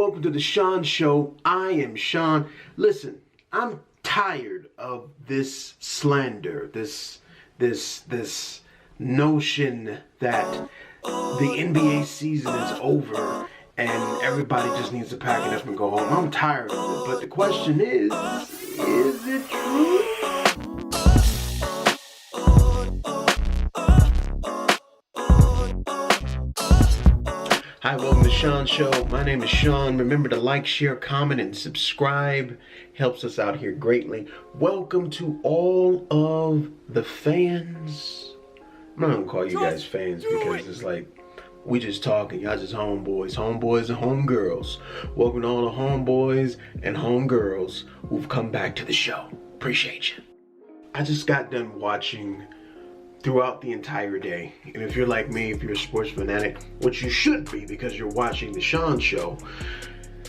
welcome to the Shaun Show. I am Shaun. Listen, I'm tired of this slander, this notion that the NBA season is over and everybody just needs to pack it up and go home. I'm tired of it, but the question is it true? Hi, welcome to the Shaun Show. My name is Shaun. Remember to like, share, comment, and subscribe. Helps us out here greatly. Welcome to all of the fans. I'm not gonna call you guys fans because it's like we just talking. Y'all just homeboys and homegirls. Welcome to all the homeboys and homegirls who've come back to the show. Appreciate you. I just got done watching throughout the entire day. And if you're like me, if you're a sports fanatic, which you should be because you're watching the Shaun Show,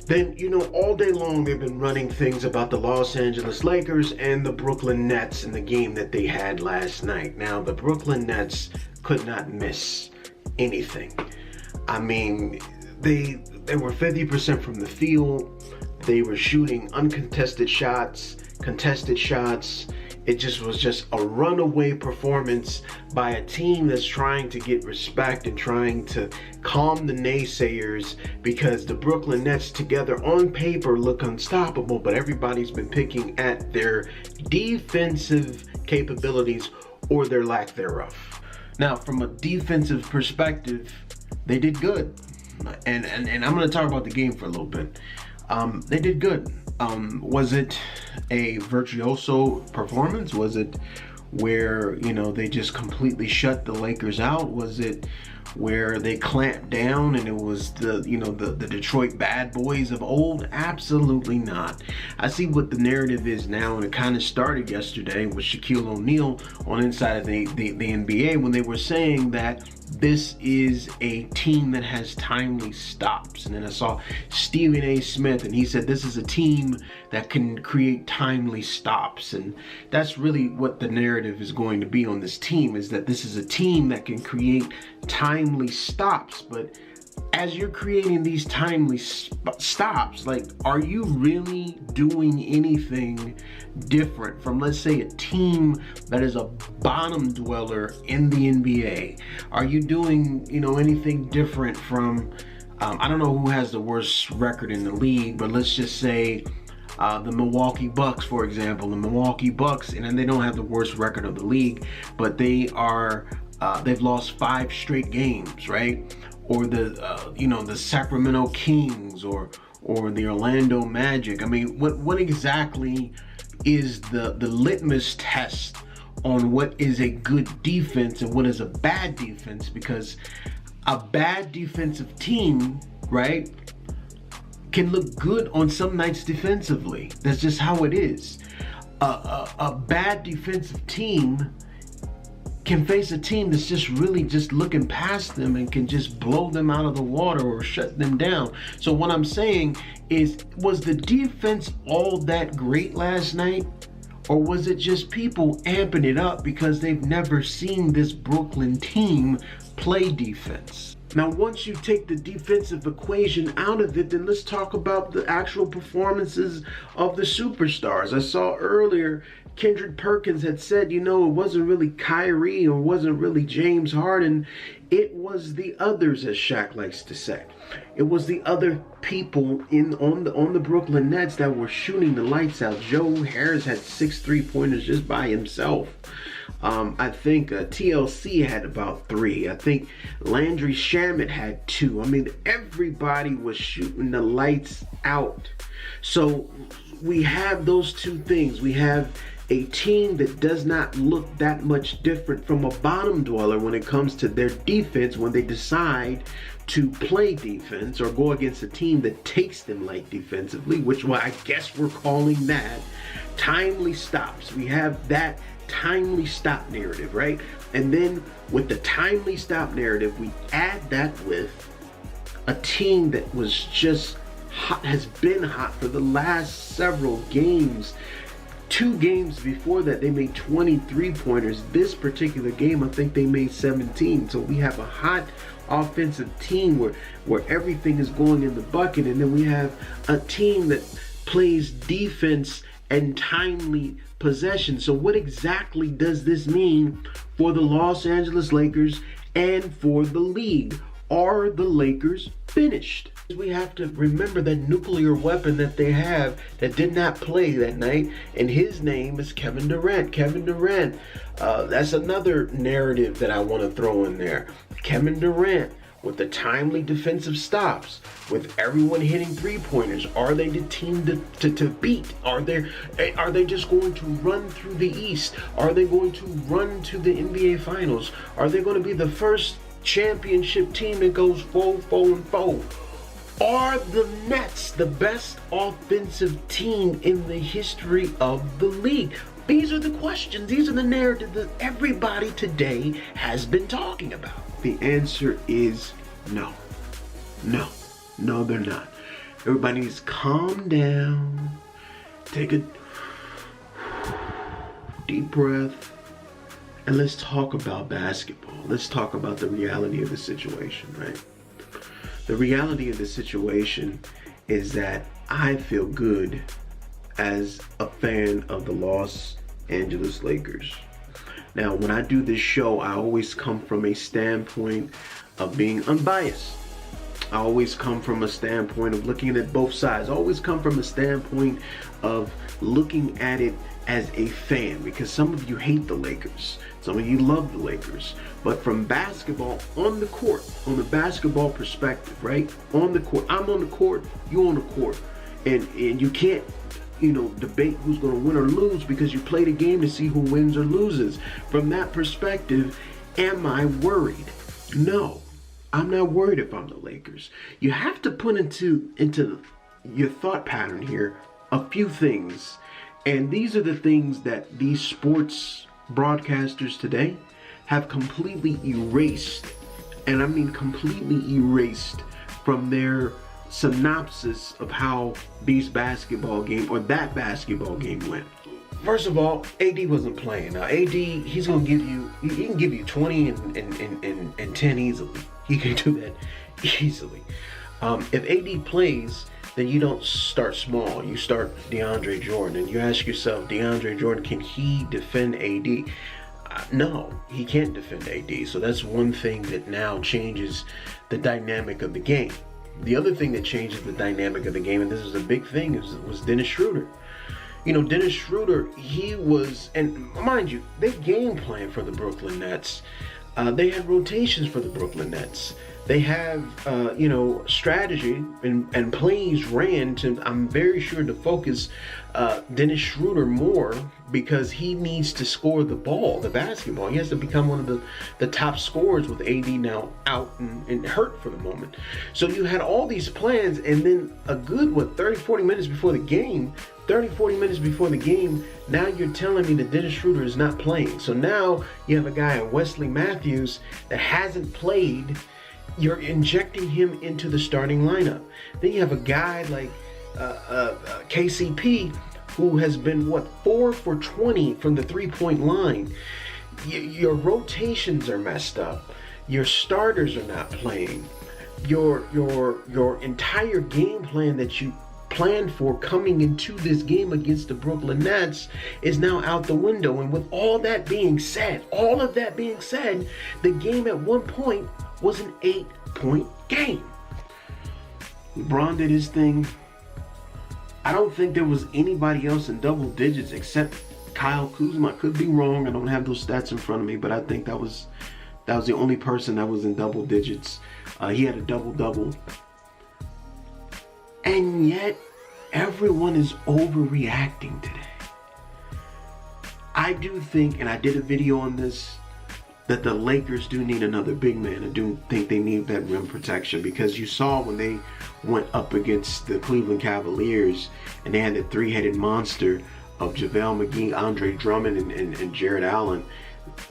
then you know all day long they've been running things about the Los Angeles Lakers and the Brooklyn Nets in the game that they had last night. Now, the Brooklyn Nets could not miss anything. I mean, they were 50% from the field. They were shooting uncontested shots, contested shots. It was just a runaway performance by a team that's trying to get respect and trying to calm the naysayers, because the Brooklyn Nets together on paper look unstoppable, but everybody's been picking at their defensive capabilities or their lack thereof. Now, from a defensive perspective, they did good. And I'm going to talk about the game for a little bit. They did good. Was it a virtuoso performance? Was it where, they just completely shut the Lakers out? Was it where they clamped down and it was the Detroit bad boys of old? Absolutely not. I see what the narrative is now, and it kind of started yesterday with Shaquille O'Neal on Inside of the NBA when they were saying that this is a team that has timely stops. And then I saw Stephen A. Smith, and he said this is a team that can create timely stops. And that's really what the narrative is going to be on this team, is that this is a team that can create timely stops. But as you're creating these timely stops, like, are you really doing anything different from, let's say, a team that is a bottom dweller in the NBA? Are you doing, anything different from, I don't know who has the worst record in the league, but let's just say the Milwaukee Bucks, for example. The Milwaukee Bucks, and then they don't have the worst record of the league, but they are, they've lost 5 straight games, right? Or the Sacramento Kings or the Orlando Magic. I mean, what exactly is the litmus test on what is a good defense and what is a bad defense? Because a bad defensive team, right, can look good on some nights defensively. That's just how it is. A bad defensive team can face a team that's just really just looking past them and can just blow them out of the water or shut them down. So what I'm saying is, was the defense all that great last night? Or was it just people amping it up because they've never seen this Brooklyn team play defense? Now, once you take the defensive equation out of it, then let's talk about the actual performances of the superstars. I saw earlier Kendrick Perkins had said, it wasn't really Kyrie or wasn't really James Harden. It was the others, as Shaq likes to say. It was the other people on the Brooklyn Nets that were shooting the lights out. Joe Harris had 6 3-pointers just by himself. I think TLC had about 3. I think Landry Shamet had 2. I mean, everybody was shooting the lights out. So we have those two things. We have a team that does not look that much different from a bottom dweller when it comes to their defense when they decide to play defense or go against a team that takes them light defensively, which I guess we're calling that timely stops. We have that timely stop narrative, right? And then with the timely stop narrative, we add that with a team that was just hot, has been hot for the last several games. 2 games before that, they made 23 pointers. This particular game, I think they made 17. So we have a hot offensive team where everything is going in the bucket, and then we have a team that plays defense and timely possession. So what exactly does this mean for the Los Angeles Lakers and for the league? Are the Lakers finished? We have to remember that nuclear weapon that they have that did not play that night, and his name is Kevin Durant. Kevin Durant, that's another narrative that I want to throw in there. Kevin Durant with the timely defensive stops, with everyone hitting three-pointers. Are they the team to beat? Are they just going to run through the East? Are they going to run to the NBA Finals? Are they going to be the first championship team that goes 4-4-4? Are the Nets the best offensive team in the history of the league? These are the questions. These are the narratives that everybody today has been talking about. The answer is no. No. No, they're not. Everybody needs to calm down. Take a deep breath. And let's talk about basketball. Let's talk about the reality of the situation, right? The reality of the situation is that I feel good as a fan of the Los Angeles Lakers. Now, when I do this show, I always come from a standpoint of being unbiased. I always come from a standpoint of looking at both sides. I always come from a standpoint of looking at it as a fan, because some of you hate the Lakers, some of you love the Lakers. But from basketball on the court, on the basketball perspective, right? On the court, I'm on the court, you on the court, and you can't, debate who's going to win or lose, because you play the game to see who wins or loses. From that perspective, am I worried? No, I'm not worried if I'm the Lakers. You have to put into your thought pattern here a few things. And these are the things that these sports broadcasters today have completely erased, and I mean completely erased, from their synopsis of how that basketball game went. First of all, AD wasn't playing. Now AD, he's gonna give you, he can give you 20 and 10 easily. He can do that easily. If AD plays, then you don't start small. You start DeAndre Jordan, and you ask yourself, DeAndre Jordan, can he defend AD? No, he can't defend AD. So that's one thing that now changes the dynamic of the game. The other thing that changes the dynamic of the game, and this is a big thing, was Dennis Schroeder. Dennis Schroeder, he was, and mind you, they game plan for the Brooklyn Nets. They had rotations for the Brooklyn Nets. They have, strategy and plays ran to, I'm very sure, to focus Dennis Schroeder more, because he needs to score the ball, the basketball. He has to become one of the top scorers with AD now out and hurt for the moment. So you had all these plans, and then a good, 30-40 minutes before the game, now you're telling me that Dennis Schroeder is not playing. So now you have a guy in Wesley Matthews that hasn't played. You're injecting him into the starting lineup. Then you have a guy like KCP, who has been 4 for 20 from the three-point line. Your rotations are messed up. Your starters are not playing. Your entire game plan that you planned for coming into this game against the Brooklyn Nets is now out the window. And with all of that being said, the game at one point was an 8-point game. LeBron did his thing. I don't think there was anybody else in double digits except Kyle Kuzma. I could be wrong. I don't have those stats in front of me, but I think that was the only person that was in double digits. He had a double-double. And yet, everyone is overreacting today. I do think, and I did a video on this, that the Lakers do need another big man. I do think they need that rim protection, because you saw when they went up against the Cleveland Cavaliers and they had the three-headed monster of JaVale McGee, Andre Drummond, and Jared Allen,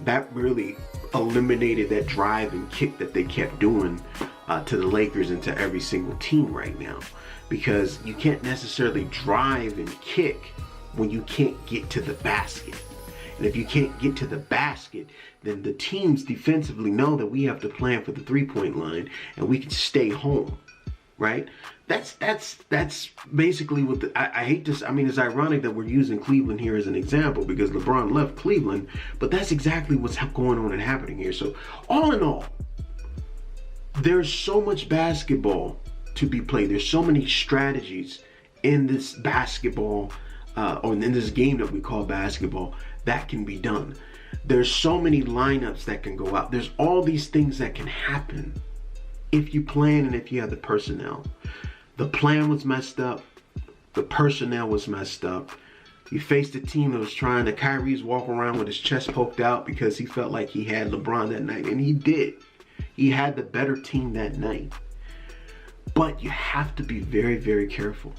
that really eliminated that drive and kick that they kept doing to the Lakers and to every single team right now. Because you can't necessarily drive and kick when you can't get to the basket. And if you can't get to the basket, then the teams defensively know that we have to plan for the three-point line and we can stay home, right? That's basically what I hate this. I mean, it's ironic that we're using Cleveland here as an example because LeBron left Cleveland, but that's exactly what's going on and happening here. So all in all, there's so much basketball to be played. There's so many strategies in this basketball, or in this game that we call basketball, that can be done. There's so many lineups that can go out. There's all these things that can happen if you plan and if you have the personnel. The plan was messed up. The personnel was messed up. You faced a team that was trying to Kyrie's walk around with his chest poked out because he felt like he had LeBron that night, and he did. He had the better team that night. But you have to be very, very careful.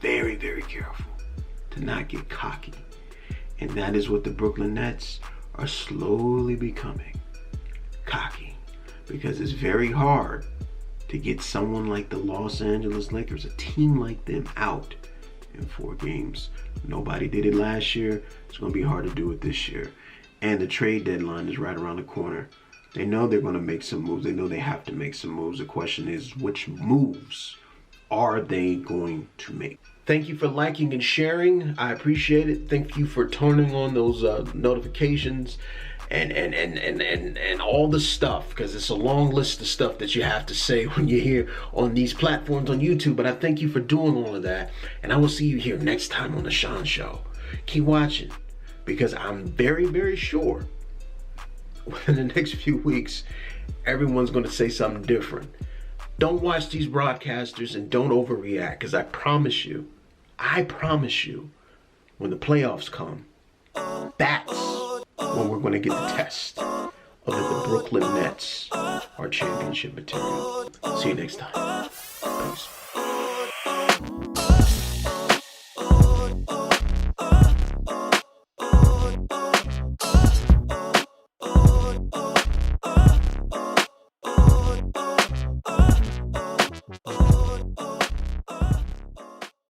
Very, very careful to not get cocky. And that is what the Brooklyn Nets are slowly becoming. Cocky. Because it's very hard to get someone like the Los Angeles Lakers, a team like them, out in 4 games. Nobody did it last year. It's going to be hard to do it this year. And the trade deadline is right around the corner. They know they're going to make some moves. They know they have to make some moves. The question is, which moves are they going to make? Thank you for liking and sharing. I appreciate it. Thank you for turning on those notifications and all the stuff, because it's a long list of stuff that you have to say when you're here on these platforms on YouTube. But I thank you for doing all of that, and I will see you here next time on the Shaun Show. Keep watching, because I'm very, very sure within the next few weeks, everyone's going to say something different. Don't watch these broadcasters and don't overreact, because I promise you, when the playoffs come, that's when we're going to get the test of if the Brooklyn Nets are championship material. See you next time. Peace.